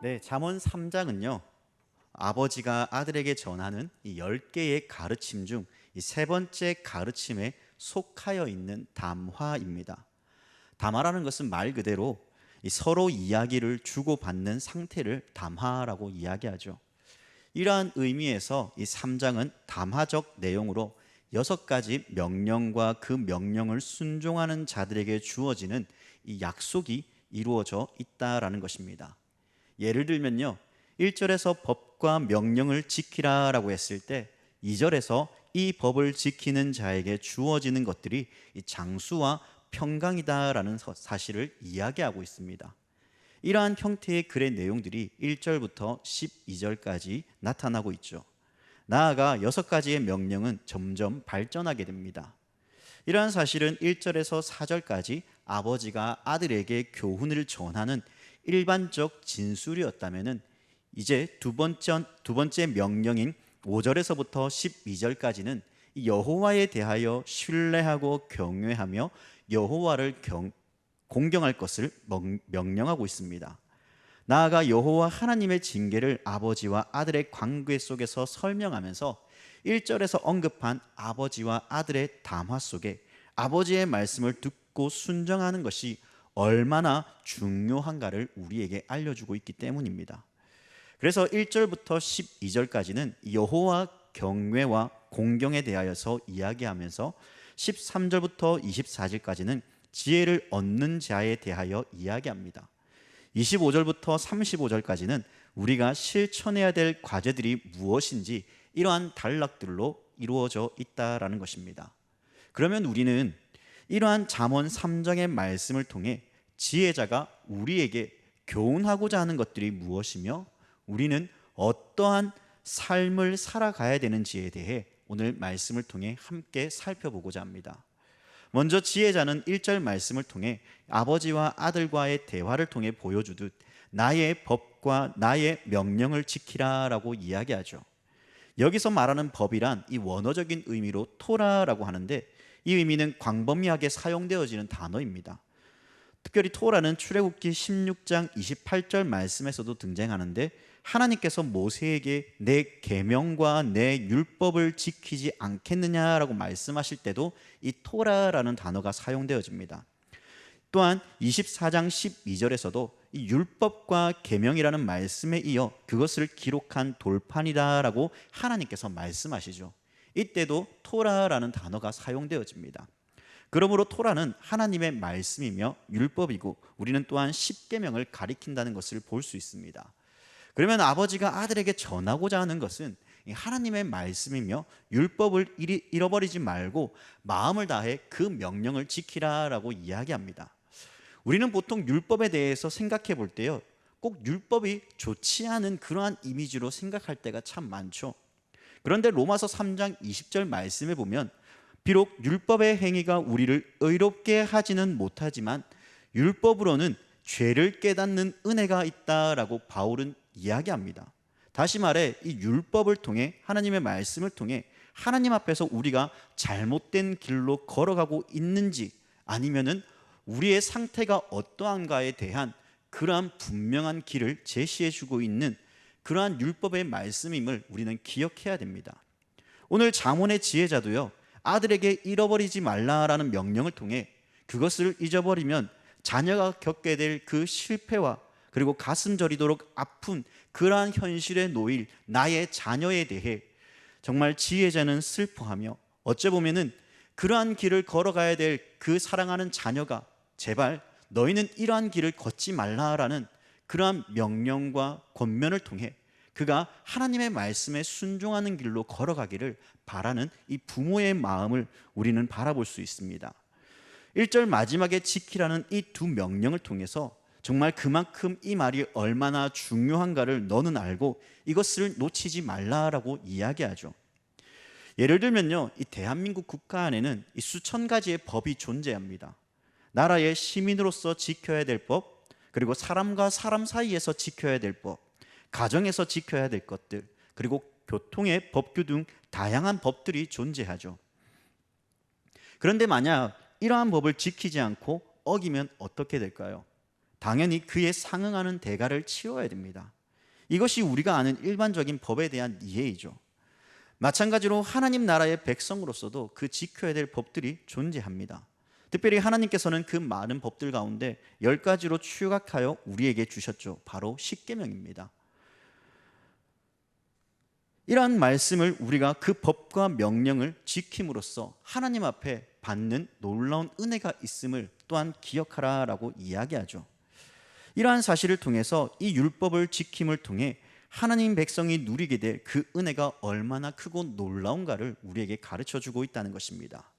네, 잠언 3장은요. 아버지가 아들에게 전하는 이 10개의 가르침 중 이 세 번째 가르침에 속하여 있는 담화입니다. 담화라는 것은 말 그대로 이 서로 이야기를 주고받는 상태를 담화라고 이야기하죠. 이러한 의미에서 이 3장은 담화적 내용으로 6가지 명령과 그 명령을 순종하는 자들에게 주어지는 이 약속이 이루어져 있다라는 것입니다. 예를 들면요. 1절에서 법과 명령을 지키라라고 했을 때 2절에서 이 법을 지키는 자에게 주어지는 것들이 이 장수와 평강이다라는 사실을 이야기하고 있습니다. 이러한 형태의 글의 내용들이 1절부터 12절까지 나타나고 있죠. 나아가 6가지의 명령은 점점 발전하게 됩니다. 이러한 사실은 1절에서 4절까지 아버지가 아들에게 교훈을 전하는 일반적 진술이었다면은 이제 두 번째 명령인 5절에서부터 12절까지는 여호와에 대하여 신뢰하고 경외하며 여호와를 공경할 것을 명령하고 있습니다. 나아가 여호와 하나님의 징계를 아버지와 아들의 관계 속에서 설명하면서 1절에서 언급한 아버지와 아들의 담화 속에 아버지의 말씀을 듣고 순종하는 것이 얼마나 중요한가를 우리에게 알려주고 있기 때문입니다. 그래서 1절부터 12절까지는 여호와 경외와 공경에 대하여서 이야기하면서 13절부터 24절까지는 지혜를 얻는 자에 대하여 이야기합니다. 25절부터 35절까지는 우리가 실천해야 될 과제들이 무엇인지 이러한 단락들로 이루어져 있다라는 것입니다. 그러면 우리는 이러한 잠언 3장의 말씀을 통해 지혜자가 우리에게 교훈하고자 하는 것들이 무엇이며 우리는 어떠한 삶을 살아가야 되는지에 대해 오늘 말씀을 통해 함께 살펴보고자 합니다. 먼저 지혜자는 1절 말씀을 통해 아버지와 아들과의 대화를 통해 보여주듯 나의 법과 나의 명령을 지키라라고 이야기하죠. 여기서 말하는 법이란 이 원어적인 의미로 토라라고 하는데 이 의미는 광범위하게 사용되어지는 단어입니다. 특별히 토라는 출애굽기 16장 28절 말씀에서도 등장하는데 하나님께서 모세에게 내 계명과 내 율법을 지키지 않겠느냐라고 말씀하실 때도 이 토라라는 단어가 사용되어집니다. 또한 24장 12절에서도 이 율법과 계명이라는 말씀에 이어 그것을 기록한 돌판이다라고 하나님께서 말씀하시죠. 이때도 토라라는 단어가 사용되어집니다. 그러므로 토라는 하나님의 말씀이며 율법이고 우리는 또한 십계명을 가리킨다는 것을 볼 수 있습니다. 그러면 아버지가 아들에게 전하고자 하는 것은 하나님의 말씀이며 율법을 잃어버리지 말고 마음을 다해 그 명령을 지키라라고 이야기합니다. 우리는 보통 율법에 대해서 생각해 볼 때요, 꼭 율법이 좋지 않은 그러한 이미지로 생각할 때가 참 많죠. 그런데 로마서 3장 20절 말씀에 보면 비록 율법의 행위가 우리를 의롭게 하지는 못하지만 율법으로는 죄를 깨닫는 은혜가 있다라고 바울은 이야기합니다. 다시 말해 이 율법을 통해 하나님의 말씀을 통해 하나님 앞에서 우리가 잘못된 길로 걸어가고 있는지 아니면은 우리의 상태가 어떠한가에 대한 그러한 분명한 길을 제시해 주고 있는 그러한 율법의 말씀임을 우리는 기억해야 됩니다. 오늘 잠언의 지혜자도요, 아들에게 잃어버리지 말라라는 명령을 통해 그것을 잊어버리면 자녀가 겪게 될 그 실패와 그리고 가슴 저리도록 아픈 그러한 현실에 놓일 나의 자녀에 대해 정말 지혜자는 슬퍼하며 어찌 보면은 그러한 길을 걸어가야 될 그 사랑하는 자녀가 제발 너희는 이러한 길을 걷지 말라라는 그러한 명령과 권면을 통해 그가 하나님의 말씀에 순종하는 길로 걸어가기를 바라는 이 부모의 마음을 우리는 바라볼 수 있습니다. 1절 마지막에 지키라는 이 두 명령을 통해서 정말 그만큼 이 말이 얼마나 중요한가를 너는 알고 이것을 놓치지 말라라고 이야기하죠. 예를 들면요, 이 대한민국 국가 안에는 이 수천 가지의 법이 존재합니다. 나라의 시민으로서 지켜야 될 법, 그리고 사람과 사람 사이에서 지켜야 될 법, 가정에서 지켜야 될 것들, 그리고 교통의 법규 등 다양한 법들이 존재하죠. 그런데 만약 이러한 법을 지키지 않고 어기면 어떻게 될까요? 당연히 그에 상응하는 대가를 치러야 됩니다. 이것이 우리가 아는 일반적인 법에 대한 이해이죠. 마찬가지로 하나님 나라의 백성으로서도 그 지켜야 될 법들이 존재합니다. 특별히 하나님께서는 그 많은 법들 가운데 10가지로 추각하여 우리에게 주셨죠. 바로 십계명입니다. 이러한 말씀을 우리가 그 법과 명령을 지킴으로써 하나님 앞에 받는 놀라운 은혜가 있음을 또한 기억하라라고 이야기하죠. 이러한 사실을 통해서 이 율법을 지킴을 통해 하나님 백성이 누리게 될 그 은혜가 얼마나 크고 놀라운가를 우리에게 가르쳐주고 있다는 것입니다.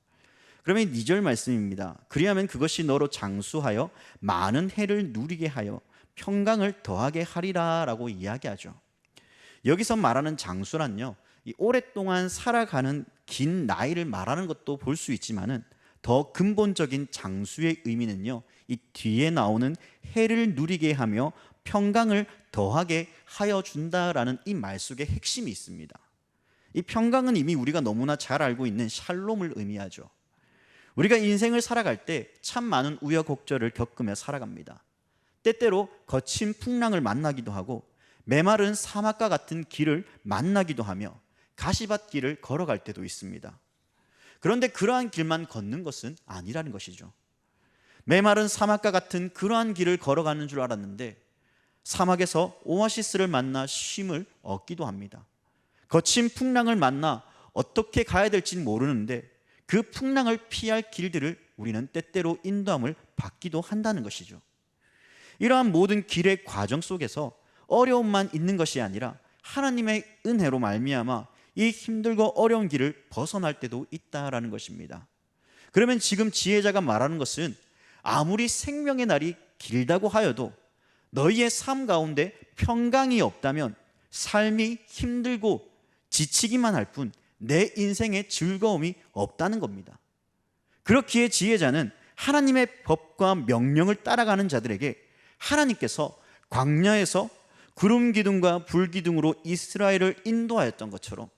그러면 2절 말씀입니다. 그리하면 그것이 너로 장수하여 많은 해를 누리게 하여 평강을 더하게 하리라 라고 이야기하죠. 여기서 말하는 장수란요, 이 오랫동안 살아가는 긴 나이를 말하는 것도 볼 수 있지만은 더 근본적인 장수의 의미는요, 이 뒤에 나오는 해를 누리게 하며 평강을 더하게 하여 준다라는 이 말 속에 핵심이 있습니다. 이 평강은 이미 우리가 너무나 잘 알고 있는 샬롬을 의미하죠. 우리가 인생을 살아갈 때 참 많은 우여곡절을 겪으며 살아갑니다. 때때로 거친 풍랑을 만나기도 하고 메마른 사막과 같은 길을 만나기도 하며 가시밭길을 걸어갈 때도 있습니다. 그런데 그러한 길만 걷는 것은 아니라는 것이죠. 메마른 사막과 같은 그러한 길을 걸어가는 줄 알았는데 사막에서 오아시스를 만나 쉼을 얻기도 합니다. 거친 풍랑을 만나 어떻게 가야 될지 모르는데 그 풍랑을 피할 길들을 우리는 때때로 인도함을 받기도 한다는 것이죠. 이러한 모든 길의 과정 속에서 어려움만 있는 것이 아니라 하나님의 은혜로 말미암아 이 힘들고 어려운 길을 벗어날 때도 있다라는 것입니다. 그러면 지금 지혜자가 말하는 것은 아무리 생명의 날이 길다고 하여도 너희의 삶 가운데 평강이 없다면 삶이 힘들고 지치기만 할 뿐 내 인생에 즐거움이 없다는 겁니다. 그렇기에 지혜자는 하나님의 법과 명령을 따라가는 자들에게 하나님께서 광야에서 구름 기둥과 불 기둥으로 이스라엘을 인도하였던 것처럼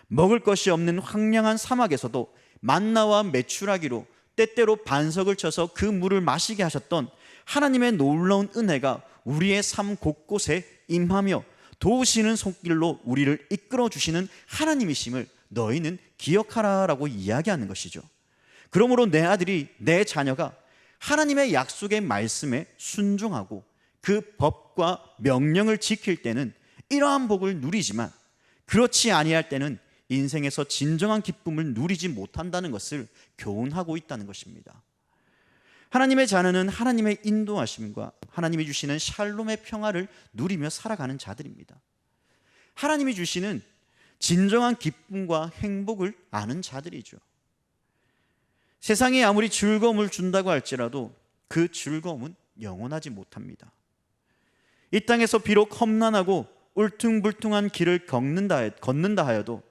먹을 것이 없는 황량한 사막에서도 만나와 메추라기로 때때로 반석을 쳐서 그 물을 마시게 하셨던 하나님의 놀라운 은혜가 우리의 삶 곳곳에 임하며 도우시는 손길로 우리를 이끌어 주시는 하나님이심을 너희는 기억하라라고 이야기하는 것이죠. 그러므로 내 아들이, 내 자녀가 하나님의 약속의 말씀에 순종하고 그 법과 명령을 지킬 때는 이러한 복을 누리지만 그렇지 아니할 때는 인생에서 진정한 기쁨을 누리지 못한다는 것을 교훈하고 있다는 것입니다. 하나님의 자녀는 하나님의 인도하심과 하나님이 주시는 샬롬의 평화를 누리며 살아가는 자들입니다. 하나님이 주시는 진정한 기쁨과 행복을 아는 자들이죠. 세상이 아무리 즐거움을 준다고 할지라도 그 즐거움은 영원하지 못합니다. 이 땅에서 비록 험난하고 울퉁불퉁한 길을 걷는다 하여도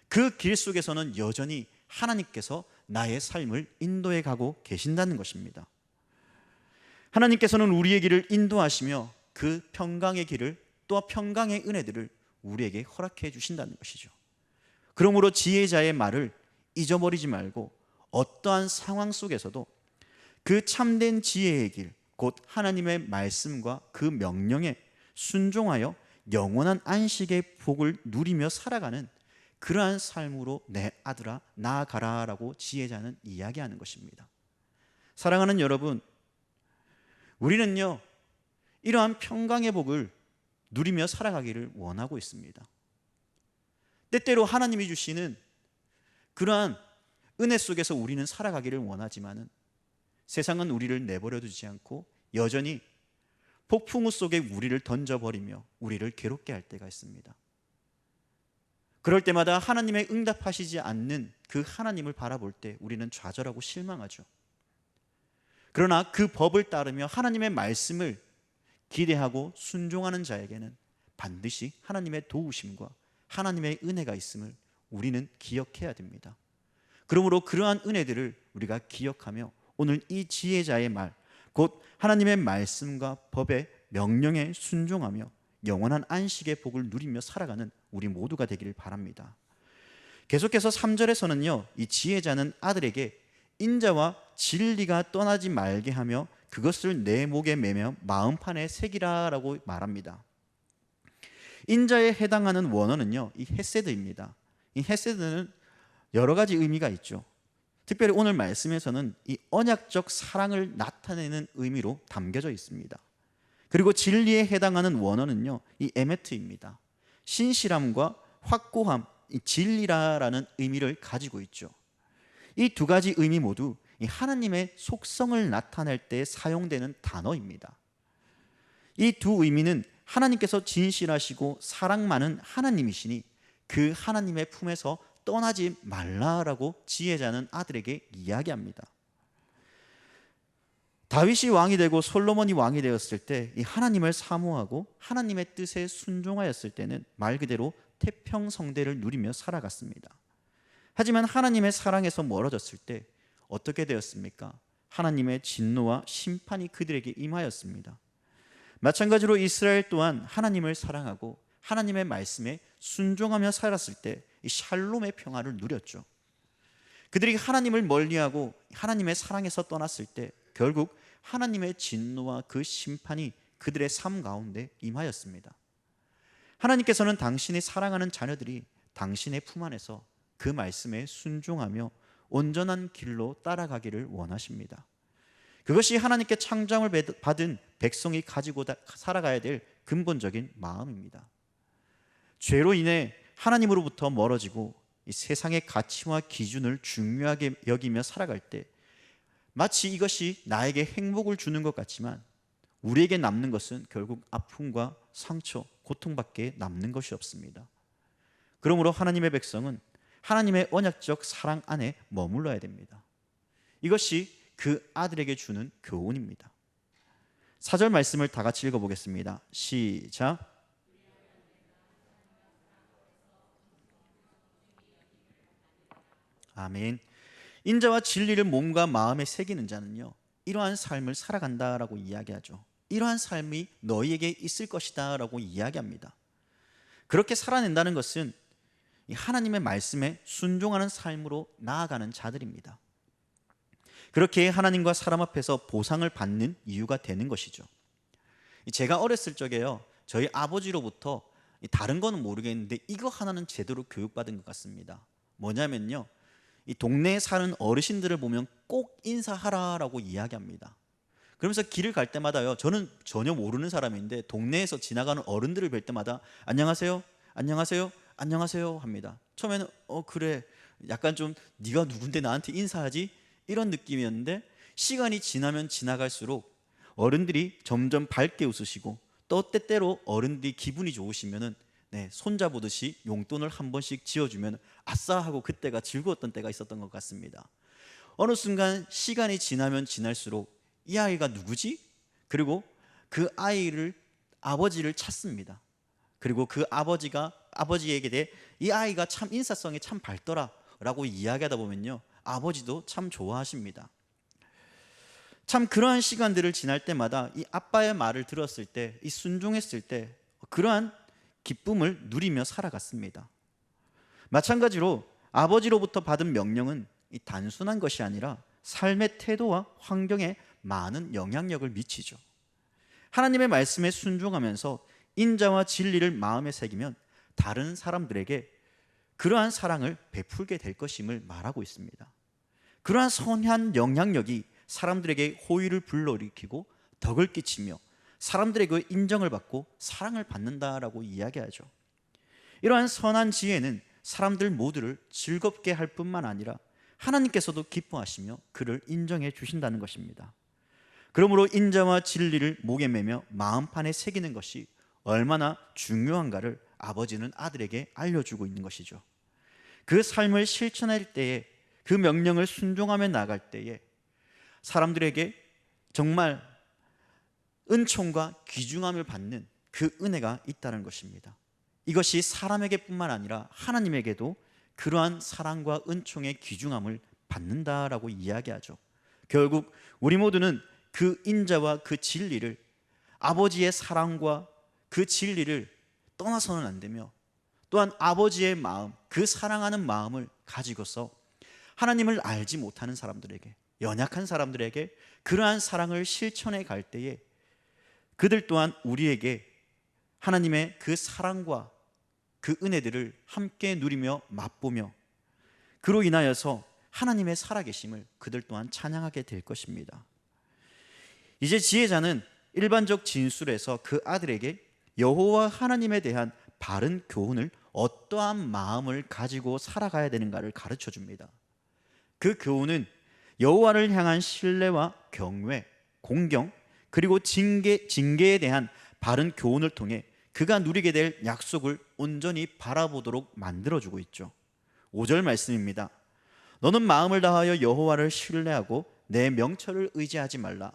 그 길 속에서는 여전히 하나님께서 나의 삶을 인도해 가고 계신다는 것입니다. 하나님께서는 우리의 길을 인도하시며 그 평강의 길을, 또 평강의 은혜들을 우리에게 허락해 주신다는 것이죠. 그러므로 지혜자의 말을 잊어버리지 말고 어떠한 상황 속에서도 그 참된 지혜의 길, 곧 하나님의 말씀과 그 명령에 순종하여 영원한 안식의 복을 누리며 살아가는 그러한 삶으로 내 아들아 나아가라라고 지혜자는 이야기하는 것입니다. 사랑하는 여러분, 우리는요 이러한 평강의 복을 누리며 살아가기를 원하고 있습니다. 때때로 하나님이 주시는 그러한 은혜 속에서 우리는 살아가기를 원하지만은 세상은 우리를 내버려 두지 않고 여전히 폭풍우 속에 우리를 던져버리며 우리를 괴롭게 할 때가 있습니다. 그럴 때마다 하나님의 응답하시지 않는 그 하나님을 바라볼 때 우리는 좌절하고 실망하죠. 그러나 그 법을 따르며 하나님의 말씀을 기대하고 순종하는 자에게는 반드시 하나님의 도우심과 하나님의 은혜가 있음을 우리는 기억해야 됩니다. 그러므로 그러한 은혜들을 우리가 기억하며 오늘 이 지혜자의 말, 곧 하나님의 말씀과 법의 명령에 순종하며 영원한 안식의 복을 누리며 살아가는 우리 모두가 되기를 바랍니다. 계속해서 3절에서는요 이 지혜자는 아들에게 인자와 진리가 떠나지 말게 하며 그것을 내 목에 매며 마음판에 새기라라고 말합니다. 인자에 해당하는 원어는요, 이 헤세드입니다. 이 헤세드는 여러 가지 의미가 있죠. 특별히 오늘 말씀에서는 이 언약적 사랑을 나타내는 의미로 담겨져 있습니다. 그리고 진리에 해당하는 원어는요, 이 에메트입니다. 신실함과 확고함, 이 진리라라는 의미를 가지고 있죠. 이 두 가지 의미 모두 이 하나님의 속성을 나타낼 때 사용되는 단어입니다. 이 두 의미는 하나님께서 진실하시고 사랑 많은 하나님이시니 그 하나님의 품에서 떠나지 말라라고 지혜자는 아들에게 이야기합니다. 다윗이 왕이 되고 솔로몬이 왕이 되었을 때 이 하나님을 사모하고 하나님의 뜻에 순종하였을 때는 말 그대로 태평성대를 누리며 살아갔습니다. 하지만 하나님의 사랑에서 멀어졌을 때 어떻게 되었습니까? 하나님의 진노와 심판이 그들에게 임하였습니다. 마찬가지로 이스라엘 또한 하나님을 사랑하고 하나님의 말씀에 순종하며 살았을 때 이 샬롬의 평화를 누렸죠. 그들이 하나님을 멀리하고 하나님의 사랑에서 떠났을 때 결국 하나님의 진노와 그 심판이 그들의 삶 가운데 임하였습니다. 하나님께서는 당신이 사랑하는 자녀들이 당신의 품 안에서 그 말씀에 순종하며 온전한 길로 따라가기를 원하십니다. 그것이 하나님께 창조을 받은 백성이 가지고 살아가야 될 근본적인 마음입니다. 죄로 인해 하나님으로부터 멀어지고 이 세상의 가치와 기준을 중요하게 여기며 살아갈 때 마치 이것이 나에게 행복을 주는 것 같지만 우리에게 남는 것은 결국 아픔과 상처, 고통밖에 남는 것이 없습니다. 그러므로 하나님의 백성은 하나님의 언약적 사랑 안에 머물러야 됩니다. 이것이 그 아들에게 주는 교훈입니다. 4절 말씀을 다 같이 읽어보겠습니다. 시작. 아멘. 인자와 진리를 몸과 마음에 새기는 자는요, 이러한 삶을 살아간다라고 이야기하죠. 이러한 삶이 너희에게 있을 것이다 라고 이야기합니다. 그렇게 살아낸다는 것은 하나님의 말씀에 순종하는 삶으로 나아가는 자들입니다. 그렇게 하나님과 사람 앞에서 보상을 받는 이유가 되는 것이죠. 제가 어렸을 적에요, 저희 아버지로부터 다른 거는 모르겠는데 이거 하나는 제대로 교육받은 것 같습니다. 뭐냐면요, 이 동네에 사는 어르신들을 보면 꼭 인사하라라고 이야기합니다. 그러면서 길을 갈 때마다요, 저는 전혀 모르는 사람인데 동네에서 지나가는 어른들을 뵐 때마다 안녕하세요, 안녕하세요, 안녕하세요 합니다. 처음에는 그래, 약간 좀 네가 누군데 나한테 인사하지? 이런 느낌이었는데 시간이 지나면 지나갈수록 어른들이 점점 밝게 웃으시고 또 때때로 어른들이 기분이 좋으시면은 손자보듯이 용돈을 한 번씩 지어주면 아싸 하고 그때가 즐거웠던 때가 있었던 것 같습니다. 어느 순간 시간이 지나면 지날수록 이 아이가 누구지? 그리고 그 아버지를 찾습니다. 그리고 그 아버지에게 대해 이 아이가 참 인사성이 참 밝더라 라고 이야기하다 보면요, 아버지도 참 좋아하십니다. 참 그러한 시간들을 지날 때마다 이 아빠의 말을 들었을 때, 이 순종했을 때 그러한 기쁨을 누리며 살아갔습니다. 마찬가지로 아버지로부터 받은 명령은 이 단순한 것이 아니라 삶의 태도와 환경에 많은 영향력을 미치죠. 하나님의 말씀에 순종하면서 인자와 진리를 마음에 새기면 다른 사람들에게 그러한 사랑을 베풀게 될 것임을 말하고 있습니다. 그러한 선한 영향력이 사람들에게 호의를 불러일으키고 덕을 끼치며 사람들에게 인정을 받고 사랑을 받는다라고 이야기하죠. 이러한 선한 지혜는 사람들 모두를 즐겁게 할 뿐만 아니라 하나님께서도 기뻐하시며 그를 인정해 주신다는 것입니다. 그러므로 인자와 진리를 목에 매며 마음판에 새기는 것이 얼마나 중요한가를 아버지는 아들에게 알려주고 있는 것이죠. 그 삶을 실천할 때에, 그 명령을 순종하며 나갈 때에 사람들에게 정말 은총과 귀중함을 받는 그 은혜가 있다는 것입니다. 이것이 사람에게 뿐만 아니라 하나님에게도 그러한 사랑과 은총의 귀중함을 받는다라고 이야기하죠. 결국 우리 모두는 그 인자와 그 진리를, 아버지의 사랑과 그 진리를 떠나서는 안 되며 또한 아버지의 마음, 그 사랑하는 마음을 가지고서 하나님을 알지 못하는 사람들에게, 연약한 사람들에게 그러한 사랑을 실천해 갈 때에 그들 또한 우리에게 하나님의 그 사랑과 그 은혜들을 함께 누리며 맛보며 그로 인하여서 하나님의 살아계심을 그들 또한 찬양하게 될 것입니다. 이제 지혜자는 일반적 진술에서 그 아들에게 여호와 하나님에 대한 바른 교훈을 어떠한 마음을 가지고 살아가야 되는가를 가르쳐 줍니다. 그 교훈은 여호와를 향한 신뢰와 경외, 공경, 그리고 징계에 대한 바른 교훈을 통해 그가 누리게 될 약속을 온전히 바라보도록 만들어주고 있죠. 5절 말씀입니다. 너는 마음을 다하여 여호와를 신뢰하고 내 명철을 의지하지 말라.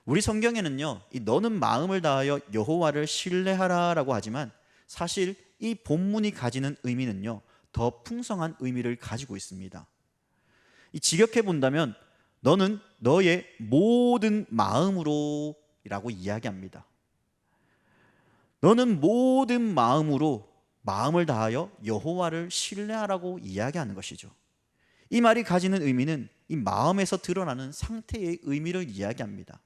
우리 성경에는요, 이 너는 마음을 다하여 여호와를 신뢰하라라고 하지만 사실 이 본문이 가지는 의미는요, 더 풍성한 의미를 가지고 있습니다. 이 직역해 본다면 너는 너의 모든 마음으로 라고 이야기합니다. 너는 모든 마음으로 마음을 다하여 여호와를 신뢰하라고 이야기하는 것이죠. 이 말이 가지는 의미는 이 마음에서 드러나는 상태의 의미를 이야기합니다.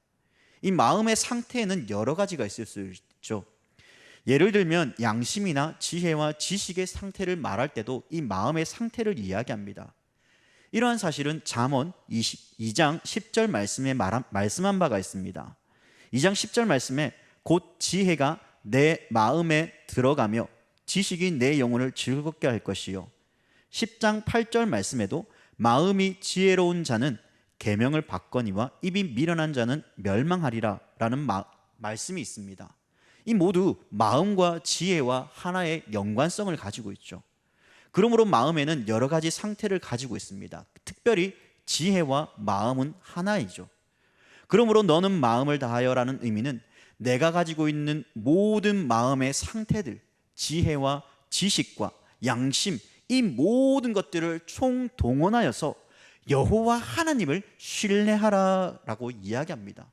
이 마음의 상태에는 여러 가지가 있을 수 있죠. 예를 들면 양심이나 지혜와 지식의 상태를 말할 때도 이 마음의 상태를 이야기합니다. 이러한 사실은 잠언 2장 10절 말씀에 말씀한 바가 있습니다. 2장 10절 말씀에 곧 지혜가 내 마음에 들어가며 지식이 내 영혼을 즐겁게 할 것이요 10장 8절 말씀에도 마음이 지혜로운 자는 계명을 받거니와 입이 미련한 자는 멸망하리라 라는 말씀이 있습니다. 이 모두 마음과 지혜와 하나의 연관성을 가지고 있죠. 그러므로 마음에는 여러 가지 상태를 가지고 있습니다. 특별히 지혜와 마음은 하나이죠. 그러므로 너는 마음을 다하여라는 의미는 내가 가지고 있는 모든 마음의 상태들, 지혜와 지식과 양심, 이 모든 것들을 총동원하여서 여호와 하나님을 신뢰하라라고 이야기합니다.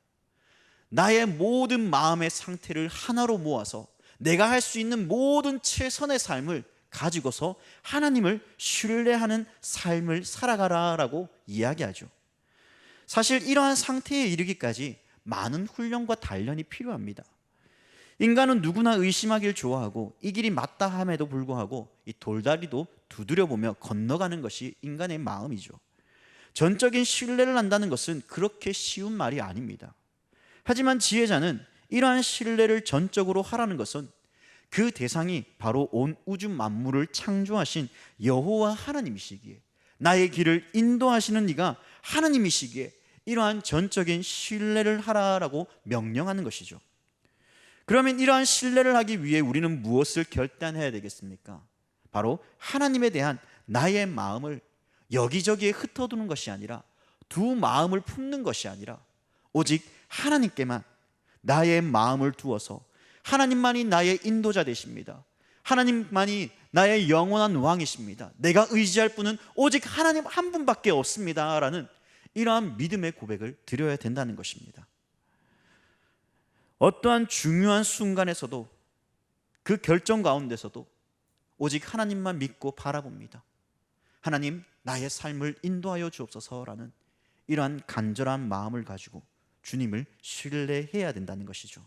나의 모든 마음의 상태를 하나로 모아서 내가 할 수 있는 모든 최선의 삶을 가지고서 하나님을 신뢰하는 삶을 살아가라라고 이야기하죠. 사실 이러한 상태에 이르기까지 많은 훈련과 단련이 필요합니다. 인간은 누구나 의심하길 좋아하고 이 길이 맞다 함에도 불구하고 이 돌다리도 두드려보며 건너가는 것이 인간의 마음이죠. 전적인 신뢰를 한다는 것은 그렇게 쉬운 말이 아닙니다. 하지만 지혜자는 이러한 신뢰를 전적으로 하라는 것은 그 대상이 바로 온 우주 만물을 창조하신 여호와 하나님이시기에, 나의 길을 인도하시는 이가 하나님이시기에 이러한 전적인 신뢰를 하라라고 명령하는 것이죠. 그러면 이러한 신뢰를 하기 위해 우리는 무엇을 결단해야 되겠습니까? 바로 하나님에 대한 나의 마음을 여기저기에 흩어두는 것이 아니라, 두 마음을 품는 것이 아니라 오직 하나님께만 나의 마음을 두어서 하나님만이 나의 인도자 되십니다. 하나님만이 나의 영원한 왕이십니다. 내가 의지할 분은 오직 하나님 한 분밖에 없습니다 라는 이러한 믿음의 고백을 드려야 된다는 것입니다. 어떠한 중요한 순간에서도, 그 결정 가운데서도 오직 하나님만 믿고 바라봅니다. 하나님, 나의 삶을 인도하여 주옵소서라는 이러한 간절한 마음을 가지고 주님을 신뢰해야 된다는 것이죠.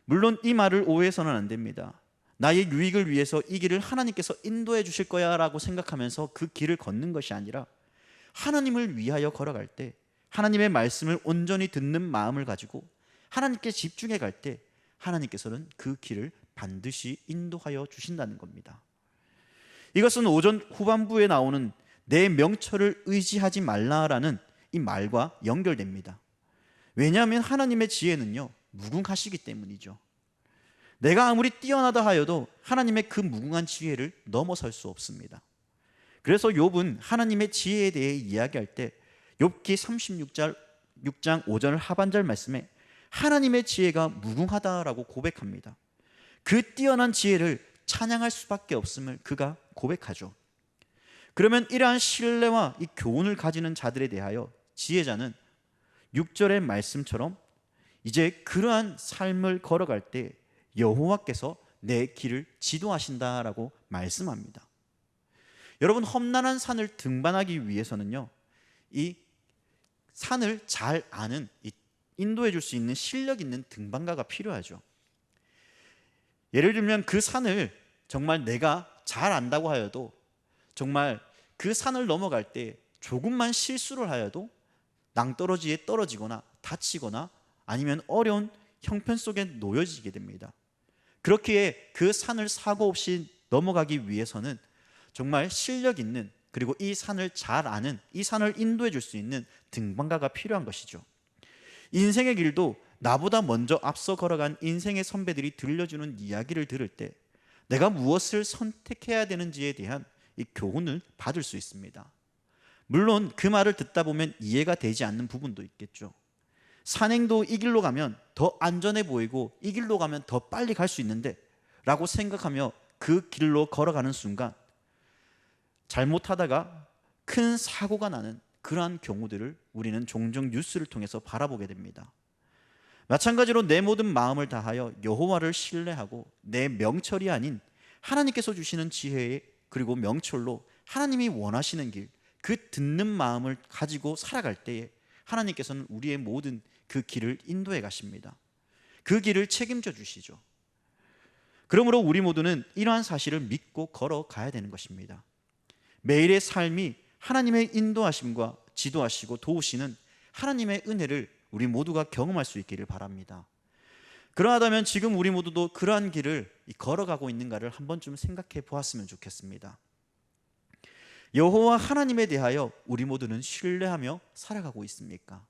물론 이 말을 오해해서는 안 됩니다. 나의 유익을 위해서 이 길을 하나님께서 인도해 주실 거야 라고 생각하면서 그 길을 걷는 것이 아니라, 하나님을 위하여 걸어갈 때 하나님의 말씀을 온전히 듣는 마음을 가지고 하나님께 집중해 갈 때 하나님께서는 그 길을 반드시 인도하여 주신다는 겁니다. 이것은 오전 후반부에 나오는 내 명철을 의지하지 말라라는 이 말과 연결됩니다. 왜냐하면 하나님의 지혜는요, 무궁하시기 때문이죠. 내가 아무리 뛰어나다 하여도 하나님의 그 무궁한 지혜를 넘어설 수 없습니다. 그래서 욥은 하나님의 지혜에 대해 이야기할 때 욥기 36장 5절 하반절 말씀에 하나님의 지혜가 무궁하다라고 고백합니다. 그 뛰어난 지혜를 찬양할 수밖에 없음을 그가 고백하죠. 그러면 이러한 신뢰와 이 교훈을 가지는 자들에 대하여 지혜자는 6절의 말씀처럼 이제 그러한 삶을 걸어갈 때 여호와께서 내 길을 지도하신다라고 말씀합니다. 여러분, 험난한 산을 등반하기 위해서는요, 이 산을 잘 아는, 인도해 줄 수 있는 실력 있는 등반가가 필요하죠. 예를 들면 그 산을 정말 내가 잘 안다고 하여도 정말 그 산을 넘어갈 때 조금만 실수를 하여도 낭떠러지에 떨어지거나 다치거나 아니면 어려운 형편 속에 놓여지게 됩니다. 그렇기에 그 산을 사고 없이 넘어가기 위해서는 정말 실력 있는, 그리고 이 산을 잘 아는, 이 산을 인도해 줄 수 있는 등반가가 필요한 것이죠. 인생의 길도 나보다 먼저 앞서 걸어간 인생의 선배들이 들려주는 이야기를 들을 때 내가 무엇을 선택해야 되는지에 대한 이 교훈을 받을 수 있습니다. 물론 그 말을 듣다 보면 이해가 되지 않는 부분도 있겠죠. 산행도 이 길로 가면 더 안전해 보이고 이 길로 가면 더 빨리 갈 수 있는데 라고 생각하며 그 길로 걸어가는 순간 잘못하다가 큰 사고가 나는 그러한 경우들을 우리는 종종 뉴스를 통해서 바라보게 됩니다. 마찬가지로 내 모든 마음을 다하여 여호와를 신뢰하고 내 명철이 아닌 하나님께서 주시는 지혜에, 그리고 명철로 하나님이 원하시는 길, 그 듣는 마음을 가지고 살아갈 때에 하나님께서는 우리의 모든 그 길을 인도해 가십니다. 그 길을 책임져 주시죠. 그러므로 우리 모두는 이러한 사실을 믿고 걸어가야 되는 것입니다. 매일의 삶이 하나님의 인도하심과 지도하시고 도우시는 하나님의 은혜를 우리 모두가 경험할 수 있기를 바랍니다. 그러하다면 지금 우리 모두도 그러한 길을 걸어가고 있는가를 한 번쯤 생각해 보았으면 좋겠습니다. 여호와 하나님에 대하여 우리 모두는 신뢰하며 살아가고 있습니까?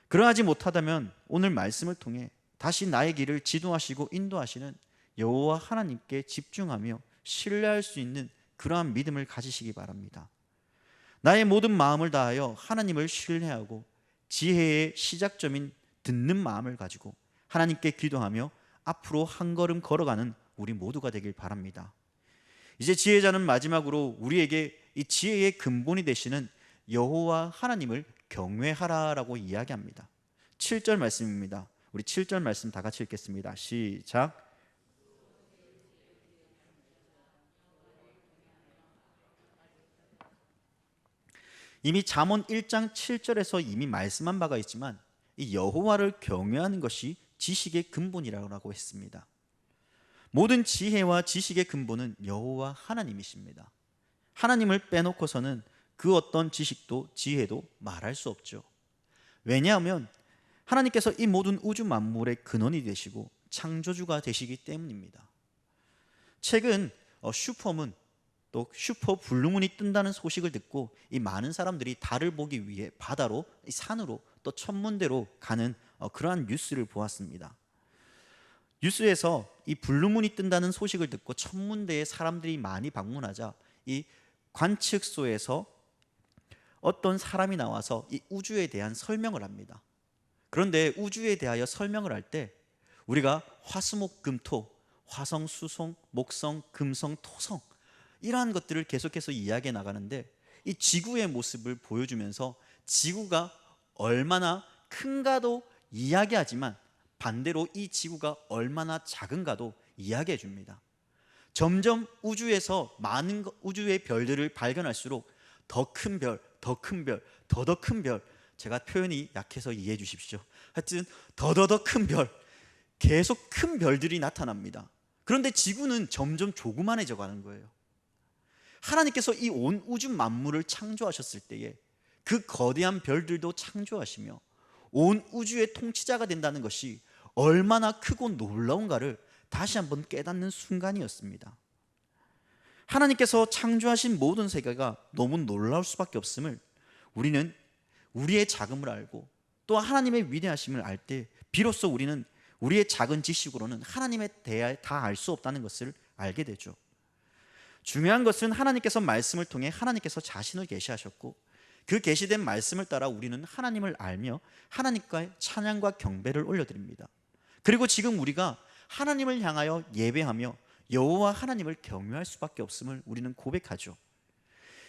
그러하지 못하다면 오늘 말씀을 통해 다시 나의 길을 지도하시고 인도하시는 여호와 하나님께 집중하며 신뢰할 수 있는 그러한 믿음을 가지시기 바랍니다. 나의 모든 마음을 다하여 하나님을 신뢰하고 지혜의 시작점인 듣는 마음을 가지고 하나님께 기도하며 앞으로 한 걸음 걸어가는 우리 모두가 되길 바랍니다. 이제 지혜자는 마지막으로 우리에게 이 지혜의 근본이 되시는 여호와 하나님을 경외하라라고 이야기합니다. 7절 말씀입니다. 우리 7절 말씀 다 같이 읽겠습니다. 시작. 이미 잠언 1장 7절에서 이미 말씀한 바가 있지만 이 여호와를 경외하는 것이 지식의 근본이라고 했습니다. 모든 지혜와 지식의 근본은 여호와 하나님이십니다. 하나님을 빼놓고서는 그 어떤 지식도 지혜도 말할 수 없죠. 왜냐하면 하나님께서 이 모든 우주 만물의 근원이 되시고 창조주가 되시기 때문입니다. 최근 슈퍼문 또 슈퍼 블루문이 뜬다는 소식을 듣고 이 많은 사람들이 달을 보기 위해 바다로, 이 산으로, 또 천문대로 가는 그러한 뉴스를 보았습니다. 뉴스에서 이 블루문이 뜬다는 소식을 듣고 천문대에 사람들이 많이 방문하자 이 관측소에서 어떤 사람이 나와서 이 우주에 대한 설명을 합니다. 그런데 우주에 대하여 설명을 할 때 우리가 화수목금토, 화성, 수성, 목성, 금성, 토성 이러한 것들을 계속해서 이야기해 나가는데 이 지구의 모습을 보여주면서 지구가 얼마나 큰가도 이야기하지만 반대로 이 지구가 얼마나 작은가도 이야기해 줍니다. 점점 우주에서 많은 우주의 별들을 발견할수록 더 큰 별, 더 큰 별, 더 큰 별, 제가 표현이 약해서 이해해 주십시오. 하여튼 더더더 큰 별, 계속 큰 별들이 나타납니다. 그런데 지구는 점점 조그만해져 가는 거예요. 하나님께서 이 온 우주 만물을 창조하셨을 때에 그 거대한 별들도 창조하시며 온 우주의 통치자가 된다는 것이 얼마나 크고 놀라운가를 다시 한번 깨닫는 순간이었습니다. 하나님께서 창조하신 모든 세계가 너무 놀라울 수밖에 없음을 우리는 우리의 작음을 알고 또 하나님의 위대하심을 알 때 비로소 우리는 우리의 작은 지식으로는 하나님에 대해 다 알 수 없다는 것을 알게 되죠. 중요한 것은 하나님께서 말씀을 통해 하나님께서 자신을 계시하셨고 그 계시된 말씀을 따라 우리는 하나님을 알며 하나님과의 찬양과 경배를 올려드립니다. 그리고 지금 우리가 하나님을 향하여 예배하며 여호와 하나님을 경외할 수밖에 없음을 우리는 고백하죠.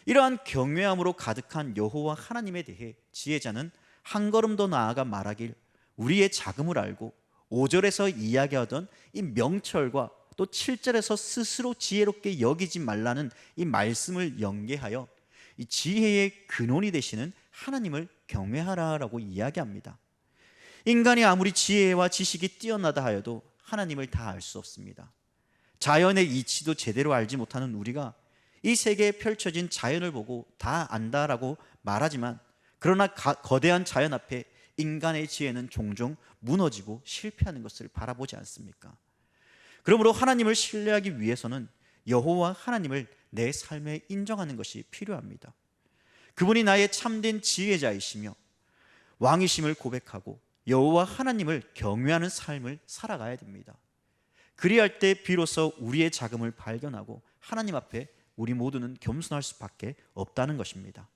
이러한 경외함으로 가득한 여호와 하나님에 대해 지혜자는 한 걸음 더 나아가 말하길 우리의 작음을 알고 5절에서 이야기하던 이 명철과 또 7절에서 스스로 지혜롭게 여기지 말라는 이 말씀을 연계하여 이 지혜의 근원이 되시는 하나님을 경외하라라고 이야기합니다. 인간이 아무리 지혜와 지식이 뛰어나다 하여도 하나님을 다 알 수 없습니다. 자연의 이치도 제대로 알지 못하는 우리가 이 세계에 펼쳐진 자연을 보고 다 안다라고 말하지만, 그러나 거대한 자연 앞에 인간의 지혜는 종종 무너지고 실패하는 것을 바라보지 않습니까? 그러므로 하나님을 신뢰하기 위해서는 여호와 하나님을 내 삶에 인정하는 것이 필요합니다. 그분이 나의 참된 지혜자이시며 왕이심을 고백하고 여호와 하나님을 경외하는 삶을 살아가야 됩니다. 그리할 때 비로소 우리의 자금을 발견하고 하나님 앞에 우리 모두는 겸손할 수밖에 없다는 것입니다.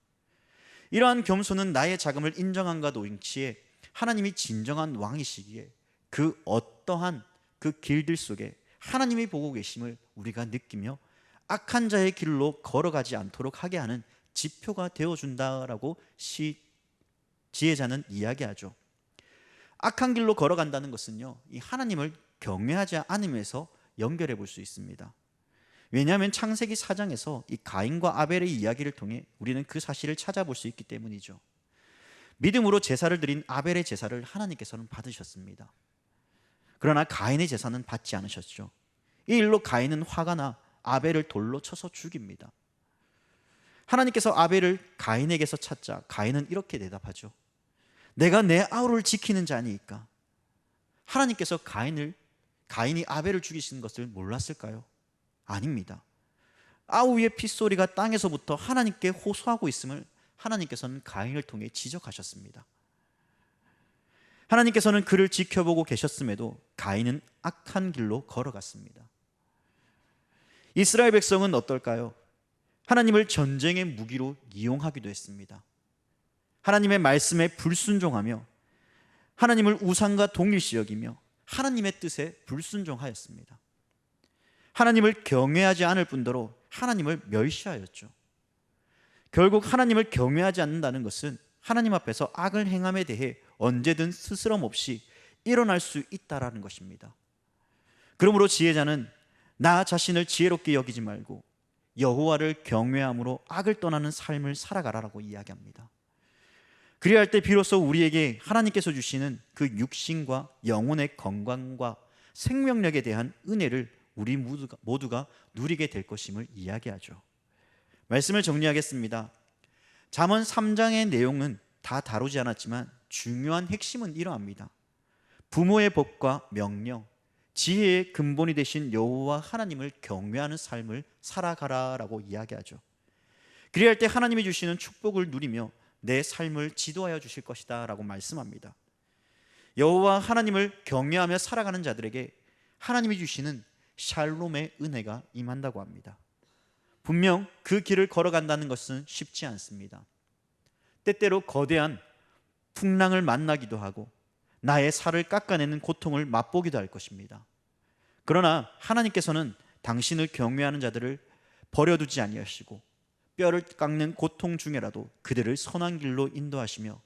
이러한 겸손은 나의 자금을 인정함과 동시에 하나님이 진정한 왕이시기에 그 어떠한 그 길들 속에 하나님이 보고 계심을 우리가 느끼며 악한 자의 길로 걸어가지 않도록 하게 하는 지표가 되어준다라고 지혜자는 이야기하죠. 악한 길로 걸어간다는 것은요, 이 하나님을 경외하지 않음에서 연결해 볼 수 있습니다. 왜냐하면 창세기 4장에서 이 가인과 아벨의 이야기를 통해 우리는 그 사실을 찾아볼 수 있기 때문이죠. 믿음으로 제사를 드린 아벨의 제사를 하나님께서는 받으셨습니다. 그러나 가인의 제사는 받지 않으셨죠. 이 일로 가인은 화가 나 아벨을 돌로 쳐서 죽입니다. 하나님께서 아벨을 가인에게서 찾자 가인은 이렇게 대답하죠. 내가 내 아우를 지키는 자니까. 하나님께서 가인이 아벨을 죽이신 것을 몰랐을까요? 아닙니다. 아우의 핏소리가 땅에서부터 하나님께 호소하고 있음을 하나님께서는 가인을 통해 지적하셨습니다. 하나님께서는 그를 지켜보고 계셨음에도 가인은 악한 길로 걸어갔습니다. 이스라엘 백성은 어떨까요? 하나님을 전쟁의 무기로 이용하기도 했습니다. 하나님의 말씀에 불순종하며 하나님을 우상과 동일시 여기며 하나님의 뜻에 불순종하였습니다. 하나님을 경외하지 않을 뿐더러 하나님을 멸시하였죠. 결국 하나님을 경외하지 않는다는 것은 하나님 앞에서 악을 행함에 대해 언제든 스스럼 없이 일어날 수 있다라는 것입니다. 그러므로 지혜자는 나 자신을 지혜롭게 여기지 말고 여호와를 경외함으로 악을 떠나는 삶을 살아가라라고 이야기합니다. 그리할 때 비로소 우리에게 하나님께서 주시는 그 육신과 영혼의 건강과 생명력에 대한 은혜를 우리 모두가 누리게 될 것임을 이야기하죠. 말씀을 정리하겠습니다. 잠언 3장의 내용은 다 다루지 않았지만 중요한 핵심은 이러합니다. 부모의 법과 명령, 지혜의 근본이 되신 여호와 하나님을 경외하는 삶을 살아가라라고 이야기하죠. 그리할 때 하나님이 주시는 축복을 누리며 내 삶을 지도하여 주실 것이다 라고 말씀합니다. 여호와 하나님을 경외하며 살아가는 자들에게 하나님이 주시는 샬롬의 은혜가 임한다고 합니다. 분명 그 길을 걸어간다는 것은 쉽지 않습니다. 때때로 거대한 풍랑을 만나기도 하고 나의 살을 깎아내는 고통을 맛보기도 할 것입니다. 그러나 하나님께서는 당신을 경외하는 자들을 버려두지 아니하시고 뼈를 깎는 고통 중에라도 그들을 선한 길로 인도하시며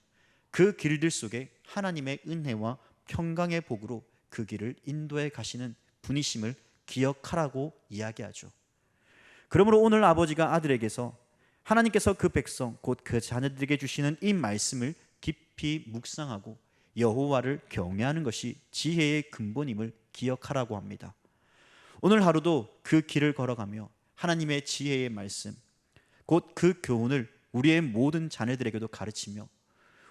그 길들 속에 하나님의 은혜와 평강의 복으로 그 길을 인도해 가시는 분이심을 기억하라고 이야기하죠. 그러므로 오늘 아버지가 아들에게서 하나님께서 그 백성 곧 그 자녀들에게 주시는 이 말씀을 깊이 묵상하고 여호와를 경외하는 것이 지혜의 근본임을 기억하라고 합니다. 오늘 하루도 그 길을 걸어가며 하나님의 지혜의 말씀 곧 그 교훈을 우리의 모든 자녀들에게도 가르치며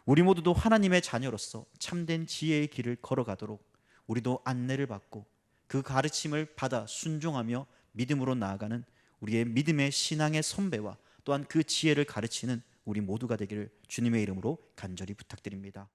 우리 모두도 하나님의 자녀로서 참된 지혜의 길을 걸어가도록 우리도 안내를 받고 그 가르침을 받아 순종하며 믿음으로 나아가는 우리의 믿음의 신앙의 선배와 또한 그 지혜를 가르치는 우리 모두가 되기를 주님의 이름으로 간절히 부탁드립니다.